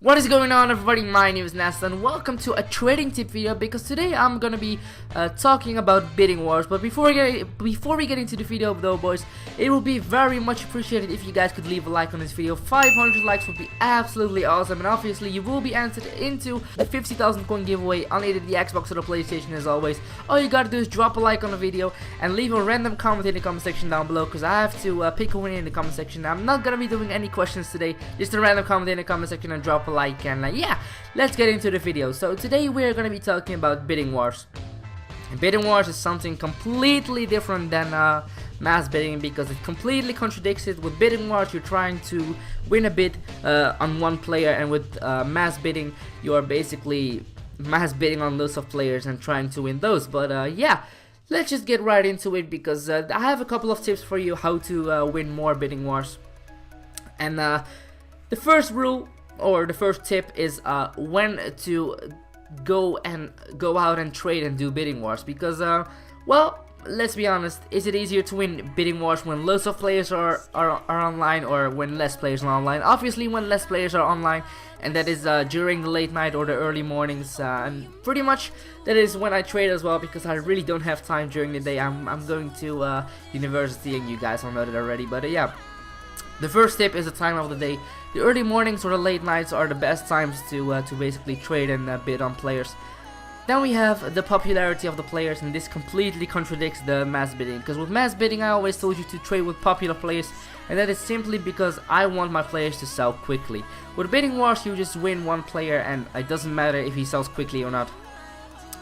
What is going on, everybody? My name is Nasta and welcome to a trading tip video, because today I'm gonna be talking about bidding wars. But before we get into the video though, boys, it would be very much appreciated if you guys could leave a like on this video. 500 likes would be absolutely awesome, and obviously you will be entered into the 50,000 coin giveaway on either the Xbox or the PlayStation. As always, all you gotta do is drop a like on the video and leave a random comment in the comment section down below, because I have to pick a winner in the comment section. I'm not gonna be doing any questions today, just a random comment in the comment section and drop a like. And yeah, let's get into the video. So today we're gonna be talking about bidding wars. And bidding wars is something completely different than mass bidding, because it completely contradicts it. With bidding wars, you're trying to win a bid on one player, and with mass bidding, you are basically mass bidding on lots of players and trying to win those. But yeah, let's just get right into it, because I have a couple of tips for you how to win more bidding wars. And the first rule, or the first tip, is when to go out and trade and do bidding wars. Because well, let's be honest, is it easier to win bidding wars when lots of players are online, or when less players are online? Obviously when less players are online, and that is during the late night or the early mornings, and pretty much that is when I trade as well, because I really don't have time during the day. I'm going to university, and you guys all know that already. But yeah, the first tip is the time of the day. The early mornings or the late nights are the best times to basically trade and bid on players. Then we have the popularity of the players, and this completely contradicts the mass bidding. Because with mass bidding, I always told you to trade with popular players, and that is simply because I want my players to sell quickly. With bidding wars, you just win one player, and it doesn't matter if he sells quickly or not.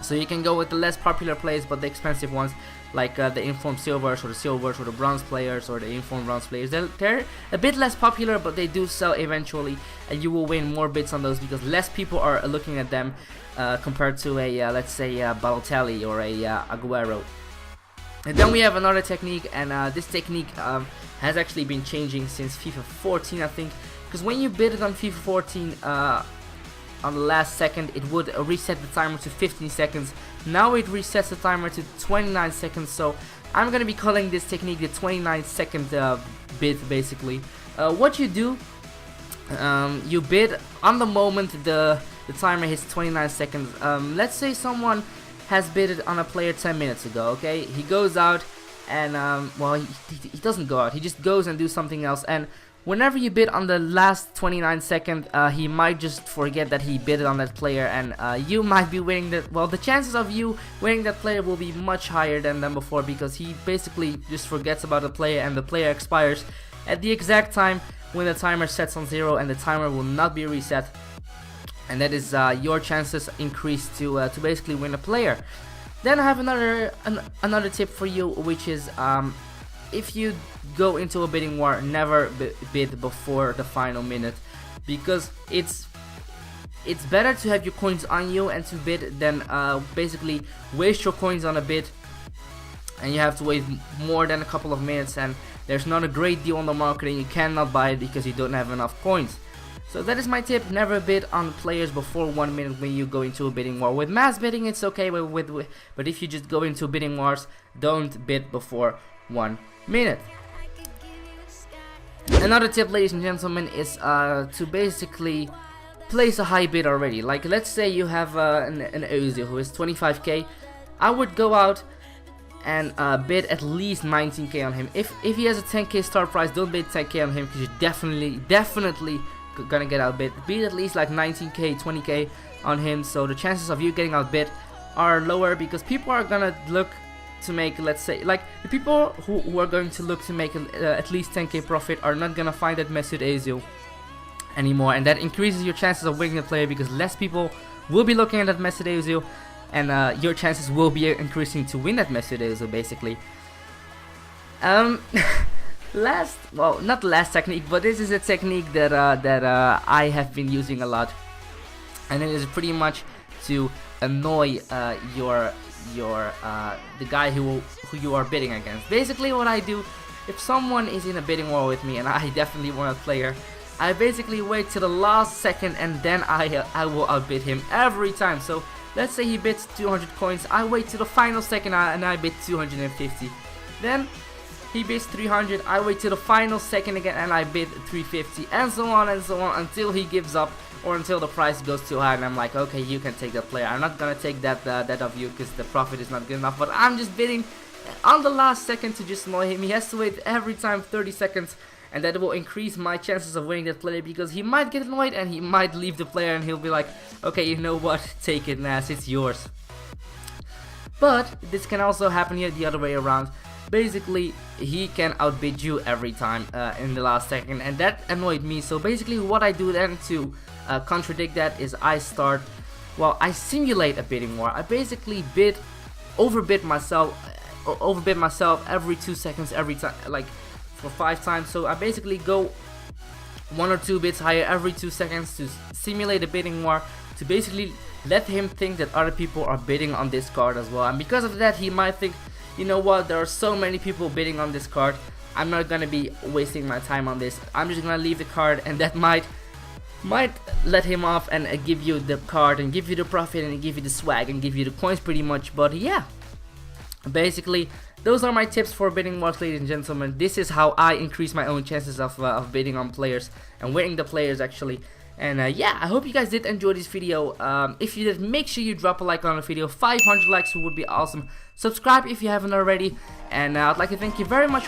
So you can go with the less popular players, but the expensive ones, like the informed silvers, or the bronze players, or the informed bronze players. They're a bit less popular, but they do sell eventually, and you will win more bids on those because less people are looking at them compared to a let's say a Balotelli or a Aguero. And then we have another technique, and this technique has actually been changing since FIFA 14, I think, because when you bid on FIFA 14 on the last second, it would reset the timer to 15 seconds. Now it resets the timer to 29 seconds. So I'm gonna be calling this technique the 29-second bid, basically. What you do, you bid on the moment the timer hits 29 seconds. Let's say someone has bidded on a player 10 minutes ago, okay? He goes out and well, he doesn't go out, he just goes and do something else. And whenever you bid on the last 29 seconds, he might just forget that he bidded on that player, and you might be winning that. Well, the chances of you winning that player will be much higher than before, because he basically just forgets about the player, and the player expires at the exact time when the timer sets on 0, and the timer will not be reset, and that is your chances increase to basically win a player. Then I have another tip for you, which is if you go into a bidding war, never bid before the final minute, because it's better to have your coins on you and to bid than basically waste your coins on a bid, and you have to wait more than a couple of minutes, and there's not a great deal on the market, and you cannot buy it because you don't have enough coins. So that is my tip: never bid on players before 1 minute when you go into a bidding war. With mass bidding, it's okay, but if you just go into bidding wars, don't bid before 1 minute. Another tip, ladies and gentlemen, is to basically place a high bid already. Like, let's say you have an Ozil who is 25k. I would go out and bid at least 19k on him. If he has a 10k start price, don't bid 10k on him, because you're definitely gonna get outbid. Bid at least like 19k, 20k on him, so the chances of you getting outbid are lower, because people are gonna look to make, let's say, like, the people who are going to look to make at least 10k profit are not gonna find that Mesut Ozil anymore, and that increases your chances of winning the player, because less people will be looking at that Mesut Ozil, and your chances will be increasing to win that Mesut Ozil, basically. Not last technique, but this is a technique that I have been using a lot, and it is pretty much to annoy the guy who you are bidding against. Basically, what I do, if someone is in a bidding war with me and I definitely want a player, I basically wait till the last second, and then I will outbid him every time. So let's say he bids 200 coins, I wait till the final second and I bid 250. Then he bids 300, I wait till the final second again and I bid 350, and so on until he gives up or until the price goes too high and I'm like, okay, you can take that player. I'm not gonna take that of you because the profit is not good enough, but I'm just bidding on the last second to just annoy him. He has to wait every time 30 seconds, and that will increase my chances of winning that player because he might get annoyed and he might leave the player and he'll be like, okay, you know what, take it, Nas, it's yours. But this can also happen here the other way around. Basically, he can outbid you every time in the last second, and that annoyed me. So basically what I do then to contradict that is I simulate a bidding war. I basically overbid myself every 2 seconds, every time, like for 5 times. So I basically go 1 or 2 bids higher every 2 seconds to simulate a bidding war, to basically let him think that other people are bidding on this card as well. And because of that, he might think, you know what, there are so many people bidding on this card, I'm not gonna be wasting my time on this, I'm just gonna leave the card, and that might let him off and give you the card and give you the profit and give you the swag and give you the coins pretty much. But yeah, basically those are my tips for bidding wars, ladies and gentlemen. This is how I increase my own chances of bidding on players and winning the players actually. And yeah, I hope you guys did enjoy this video. If you did, make sure you drop a like on the video. 500 likes would be awesome. Subscribe if you haven't already, and I'd like to thank you very much